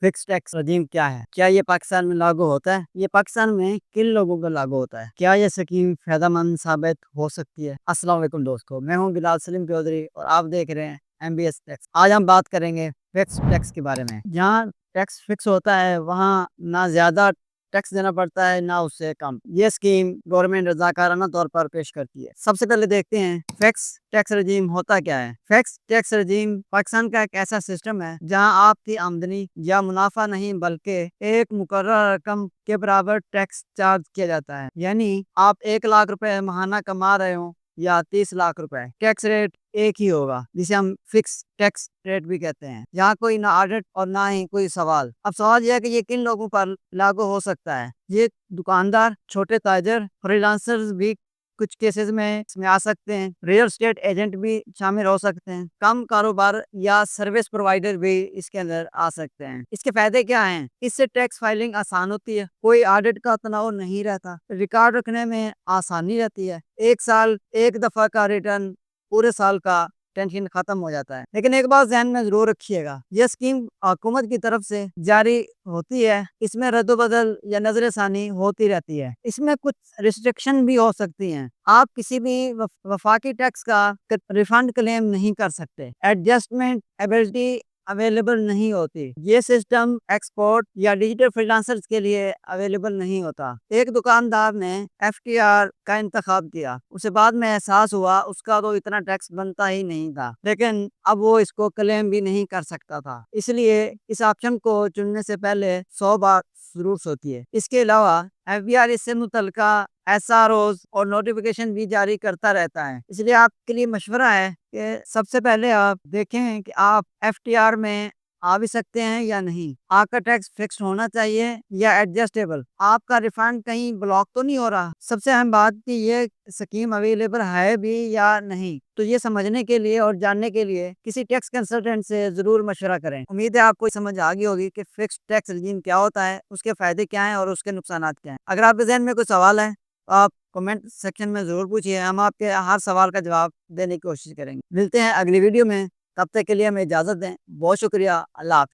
Fix tax रजीम क्या है? क्या ये पाकिस्तान में लागू होता है? ये पाकिस्तान में किन लोगों को लागू होता है? क्या ये स्कीम फायदेमंद साबित हो सकती है? अस्सलाम वालेकुम दोस्तों, मैं हूं बिलाल सलीम चौधरी और आप देख रहे हैं MBS टैक्स। आज हम बात करेंगे फिक्स टैक्स के बारे में। जहाँ टैक्स फिक्स होता है वहाँ ना ज्यादा टैक्स देना पड़ता है ना उससे कम। ये स्कीम गवर्नमेंट रजाकाराना तौर पर पेश करती है। सबसे पहले देखते हैं फिक्स टैक्स रजीम होता क्या है। फिक्स टैक्स रजीम पाकिस्तान का एक ऐसा सिस्टम है जहां आपकी आमदनी या मुनाफा नहीं बल्कि एक मुकर्रर रकम के बराबर टैक्स चार्ज किया जाता है। यानी आप 1 लाख रुपए माहाना कमा रहे हो या 30 लाख रुपए, टैक्स रेट एक ही होगा, जिसे हम फिक्स टैक्स रेट भी कहते हैं। यहाँ कोई ना ऑडिट और ना ही कोई सवाल। अब सवाल यह है कि ये किन लोगों पर लागू हो सकता है। ये दुकानदार, छोटे ताजर, फ्रीलांसर्स भी कुछ केसेस में इसमें आ सकते हैं। रियल एस्टेट एजेंट भी शामिल हो सकते हैं। कम कारोबार या सर्विस प्रोवाइडर भी इसके अंदर आ सकते हैं। इसके फायदे क्या हैं? इससे टैक्स फाइलिंग आसान होती है, कोई ऑडिट का तनाव नहीं रहता, रिकॉर्ड रखने में आसानी रहती है, 1 साल एक दफा का रिटर्न, पूरे साल का टेंशन खत्म हो जाता है। लेकिन एक बात ध्यान में जरूर रखिएगा, यह स्कीम हुकूमत की तरफ से जारी होती है, इसमें रद्दोबदल या नजरसानी होती रहती है। इसमें कुछ रिस्ट्रिक्शन भी हो सकती हैं। आप किसी भी वफाकी टैक्स का रिफंड क्लेम नहीं कर सकते, एडजस्टमेंट एबिलिटी अवेलेबल नहीं होती। ये सिस्टम एक्सपोर्ट या डिजिटल फ्रीलांसर्स के लिए अवेलेबल नहीं होता। एक दुकानदार ने FTR का इंतखाब किया, उसे बाद में एहसास हुआ उसका तो इतना टैक्स बनता ही नहीं था, लेकिन अब वो इसको क्लेम भी नहीं कर सकता था। इसलिए इस ऑप्शन को चुनने से पहले 100 बार जरूर सोचिए। इसके अलावा FBR इससे मुतल्लिका SROs और नोटिफिकेशन भी जारी करता रहता है। इसलिए आपके लिए मशवरा है कि सबसे पहले आप देखें कि आप FTR में आ भी सकते हैं या नहीं। आपका टैक्स फिक्स होना चाहिए या एडजस्टेबल। आपका रिफंड कहीं ब्लॉक तो नहीं हो रहा। सबसे अहम बात कि ये स्कीम अवेलेबल है भी या नहीं, तो ये समझने के लिए और जानने के लिए किसी टैक्स कंसल्टेंट से जरूर मशवरा करें। उम्मीद है आपको समझ आ गई होगी कि फिक्स टैक्स रजीम क्या होता है, उसके फायदे क्या हैं और उसके नुकसान क्या हैं। अगर आपके जहन में कोई सवाल है तो आप कमेंट सेक्शन में जरूर पूछिए, हम आपके हर सवाल का जवाब देने की कोशिश करेंगे। मिलते हैं अगली वीडियो में, तब तक के लिए हमें इजाजत दें। बहुत शुक्रिया। अल्लाह हाफ़िज़।